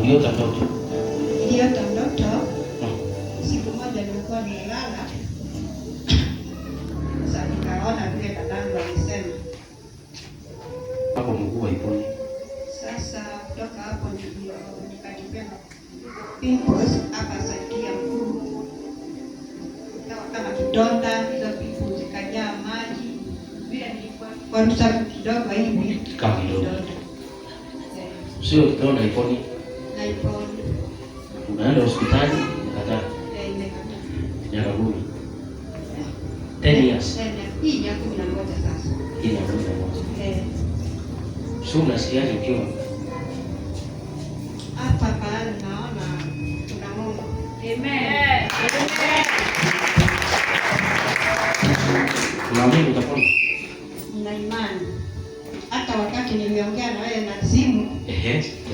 Uliota ndoto? Niliota ndoto. Siku moja nilikuwa nimelala. Sasa nikaona vile dadangu alisema. Hapo mguu haiponi. Sasa kutoka hapo nikajipea pimples akasaidia mguu. Kama kidonda, hizo pimples zikajaa maji. Vile nilikuwa kwa msafi kidogo hivi. Kama kidonda. Sio kidonda iponi. Na iponi. Unaenda hospitali ukakataa. Miaka 10. 10 years. Hii ni ya 11 sasa. Hii ni ya 11. So unasikiaje ukiwa hapa pale? Naona kuna Mungu. Amen. Unaamini utapona? Nina imani. Hata wakati niliongea na wewe na simu,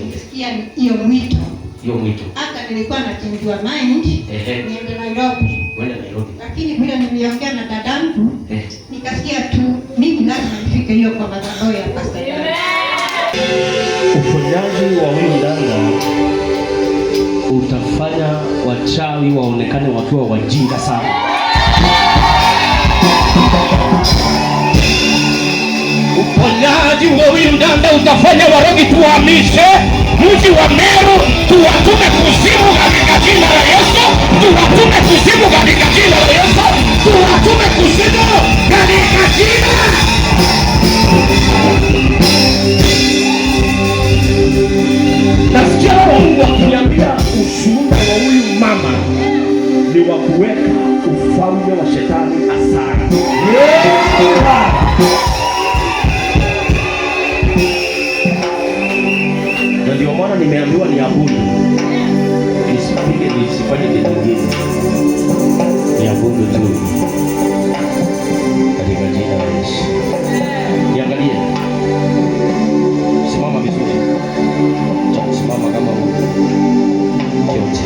nilisikia hiyo mwito. Hiyo mwito. Hata nilikuwa na change your mind. Niende Nairobi. Wenda Nairobi. Lakini vile niliongea na dadangu, nikasikia tu mimi lazima nifike hiyo kwa madhabahu ya Pastor. Uponyaji wa huyu dada utafanya wachawi waonekane wakiwa wajinga sana. Uponyaji wa huyu dada utafanya warogi tuhamishe mji wa Meru, tuwatume kuzimu katika jina la Yesu, tuwatume kuzimu katika jina la Yesu, tuwatume kuzimu katika jina. Nasikia Mungu akiniambia ushuhuda wa huyu mama ni wa kuweka ufalme wa shetani hasara. Na ndio maana nimeambiwa ni abudu. Nisipige, nisifanye kitu kingine. Ni abudu tu. Katika jina la Yesu. Niangalie. Simama vizuri. Simama kama kiongozi.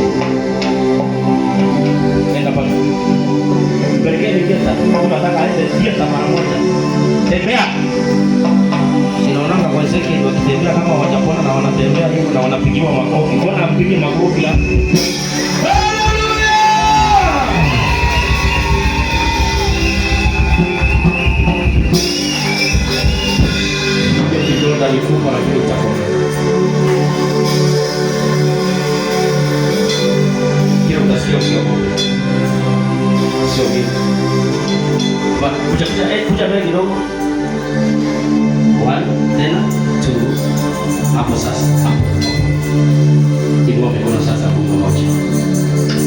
Nenda pale. Pelekeni dieta. Tunataka aende dieta mara moja. Tembea. Ninaonanga kwa Ezekiel wakitembea kama hawajapona na wanatembea hivi na wanapigiwa makofi. Mbona mpige makofi la? Ndio alifuka na kile chakula. Kile utasikia usiogope. Sio mimi. Kuja mbele kidogo. 1 tena 2 hapo sasa. Hivyo umeona sasa funga macho.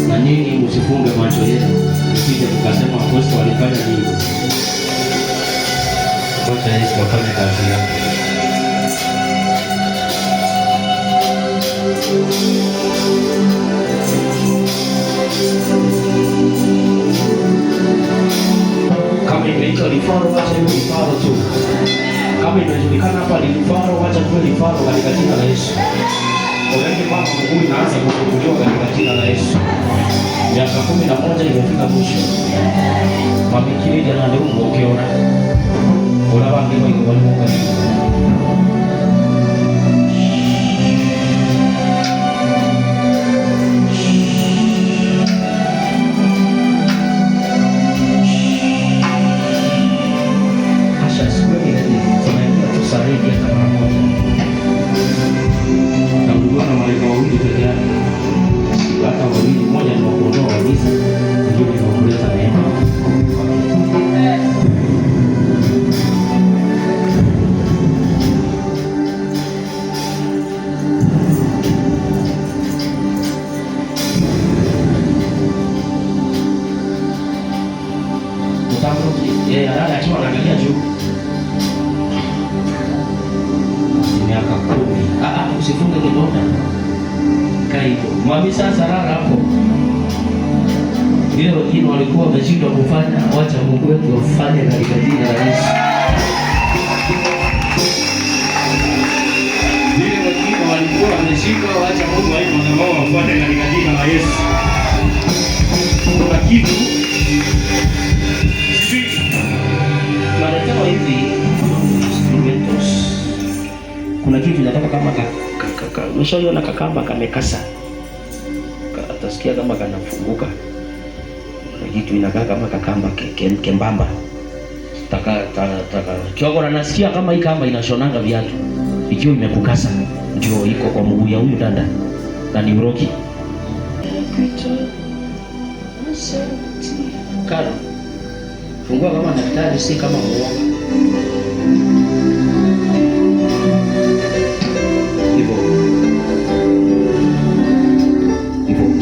Na nini msifunge macho yenu. Usije tukasema apostoli walifanya nini. Wacha Yesu afanye kazi yake. Kama imeitwa lifaro, wacha hiyo lifaro tu. Kama inajulikana hapa ni lifaro, wacha tuwe lifaro katika jina la Yesu. Unaende mama mguu inaanza kufunguliwa katika jina la Yesu. Miaka 11 imefika mwisho. Mamikiri jana ndio ukiona. Ona wangi wa Mungu katika. Usifunge kidonda. Kaipo. Mwambie sasa lala hapo. Vile wengine walikuwa wameshindwa kufanya, wacha Mungu wetu afanye katika jina la Yesu. Vile wengine walikuwa wameshindwa, wacha Mungu aipo na wao afanye katika jina la Yesu. Kuna kitu tunaletewa hivi instrumentos. Kuna kitu nataka kama Ushaona kakamba kamekasa. Atasikia kama kanafunguka. Kitu inakaa kama kakamba kembamba. Taka kiogora nasikia kama hii kamba inashonanga viatu. Ikiwa imekukasa ndio iko kwa mguu ya huyu dada. Na ni uroki. Karo. Fungua kama daktari, si kama muoga. Hivyo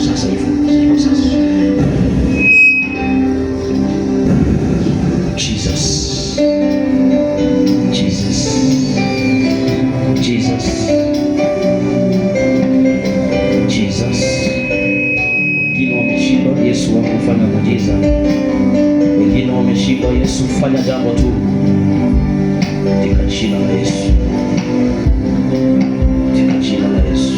sasa. Jesus. Wengine wameshindwa Yesu wakufanya muujiza. Wengine wameshindwa Yesu fanya jambo tu. Katika jina la Yesu. Katika jina la Yesu.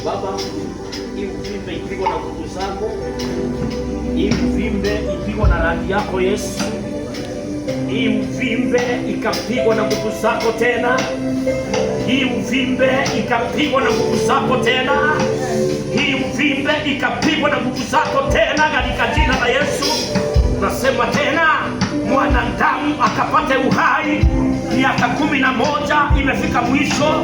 Baba, hii uvimbe ipigwa na nguvu zako. Hii uvimbe ipigwa na rangi yako Yesu. Hii uvimbe ikapigwa na nguvu zako tena. Hii uvimbe ikapigwa na nguvu zako tena. Hii uvimbe ikapigwa na nguvu zako tena katika jina la Yesu. Nasema tena mwanadamu akapate uhai. Miaka 11 imefika mwisho,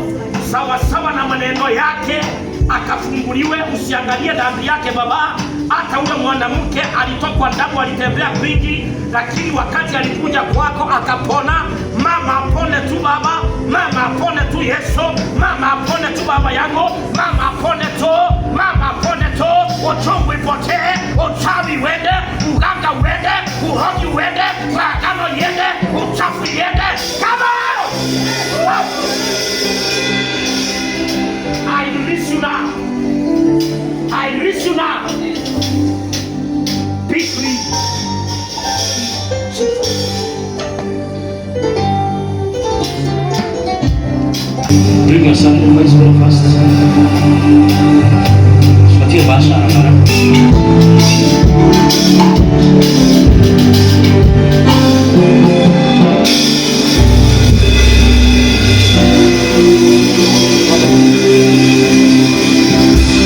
sawa sawa na maneno yake, akafunguliwe. Usiangalie dhambi yake Baba. Hata ule mwanamke alitokwa damu, alitembea kwingi, lakini wakati alikuja kwako akapona. Mama apone tu Baba, mama apone tu Yesu, mama apone tu Baba yangu, mama apone tu, mama apone tu. Uchungu ipotee, uchawi uende, uganga uende, uhoji uende, maagano iende, uchafu iende. Come on! I release you now. I release you now. Be free. Bring your sacrifice real fast. Seperti bahasa Arab.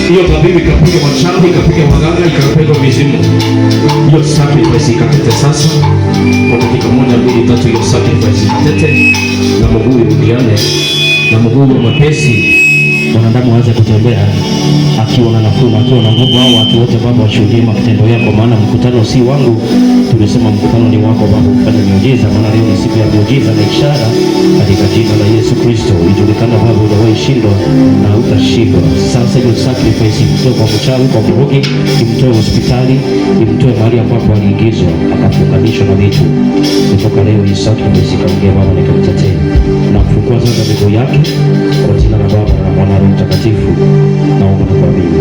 Hiyo tabibu ikapiga machawi, ikapiga waganga, ikapiga mizimu. Hiyo sacrifice ikatete sasa. Kwa dakika 1, 2, 3 hiyo sacrifice ikatete. Na mguu urudiane. Na mguu mwepesi. Wanadamu waanze kutembea akiwa na nafuu, akiwa na nguvu. Hao watu wote Baba washuhudie matendo yako, maana mkutano si wangu. Tumesema mkutano ni wako Baba, ufanye miujiza, maana leo ni siku ya miujiza na ishara katika jina la Yesu Kristo. Ijulikane Baba, hujawahi shindwa na utashindwa. Sasa hiyo sacrifice imtoe kwa mchawi, kwa mrogi, imtoe hospitali, imtoe mahali ambapo aliingizwa akafunganishwa na vitu. Kutoka leo hii sacrifice ikaongea Baba, nikamtetee na kufungua sasa miguu yake kwa jina la Baba na Mwana na Roho Mtakatifu. Naomba na kuamini.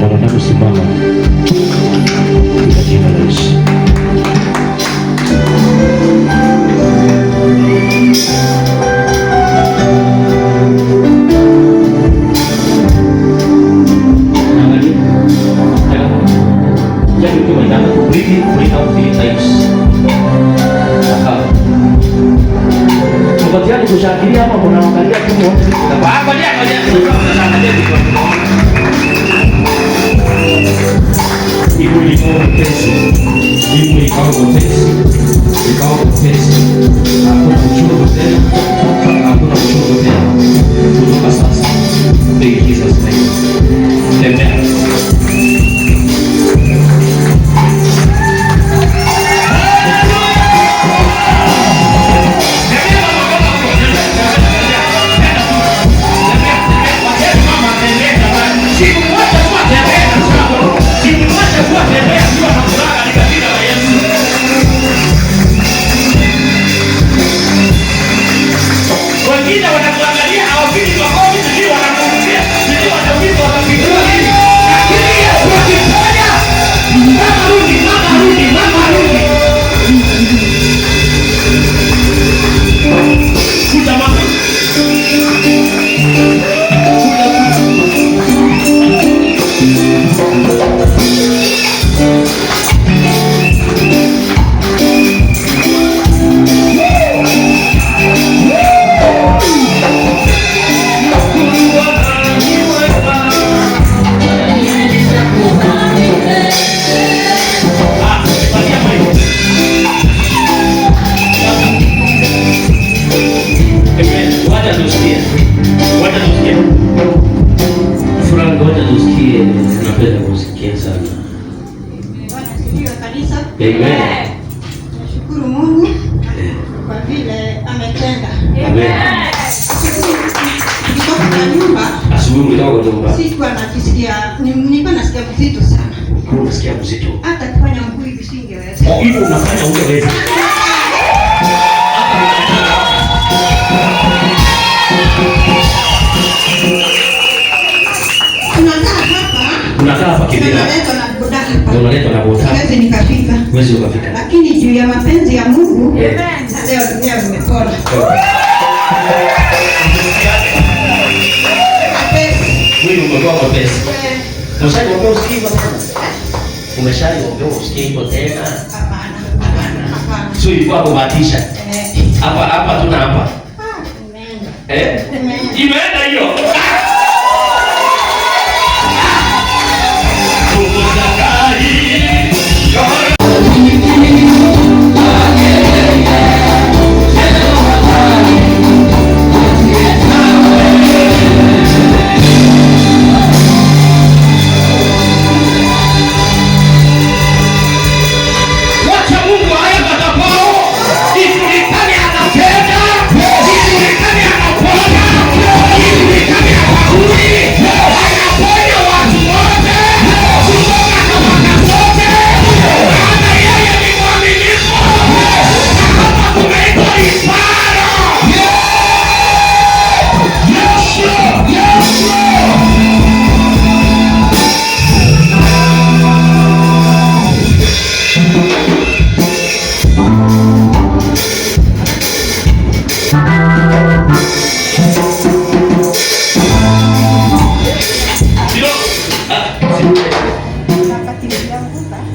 Mwanadamu simama katika jina la Yesu. Breathe out 3 times. Tafadhali kushangilia ama kunaangalia tu wote. Angalia Ibu ikawa tesi. Hakuna uchungu tena. Kutoka sasa. In Jesus name. Amen. Amen. Nashukuru Mungu kwa vile ametenda. Amen. Kutoka kwa nyumba. Asubuhi mdogo nyumba. Sikuwa najisikia, nilikuwa nasikia mzito sana. Kwa nasikia mzito. Hata kufanya mguu hivi singeweza. Oh, hivyo unafanya ungeweza. Unakaa hapa kidini. Unaletwa na boda. Siwezi nikafika. Huwezi ukafika. Lakini juu ya mapenzi ya Mungu, leo nimepona. Mwili umekuwa mwepesi. Umeshaiombea usikie hivyo tena? Umeshaiombea usikie hivyo tena? Hapana. Sio ilikuwa kubahatisha. Hapa tuna hapa. Imeenda hiyo.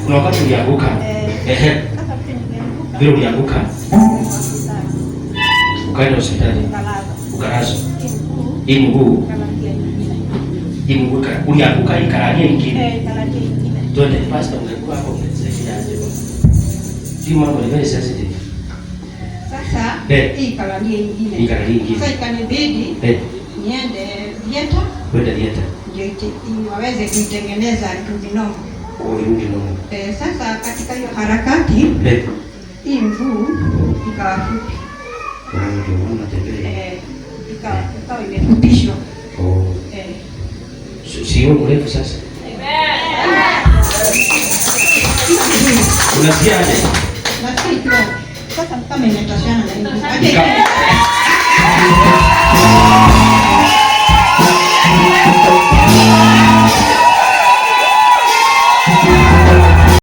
Kuna wakati ulianguka. Vile ulianguka. Ukaenda hospitali. Ukalazwa. Hii mguu ulianguka ikalalia ingine. Twende pastor, ungekuwa hapo ungesaidiaje? Hii mambo ni very sensitive. Sasa hii ikalalia ingine. Sasa ikanibidi niende dieta. Kwenda dieta. Ndio waweze kuitengeneza kuvinomo. Sasa katika hiyo harakati hii mguu ikawa fupi. Ikawa imefupishwa. Sio mrefu sasa. Unasikiaje? Nasikia sasa kama inatoshana na hivi.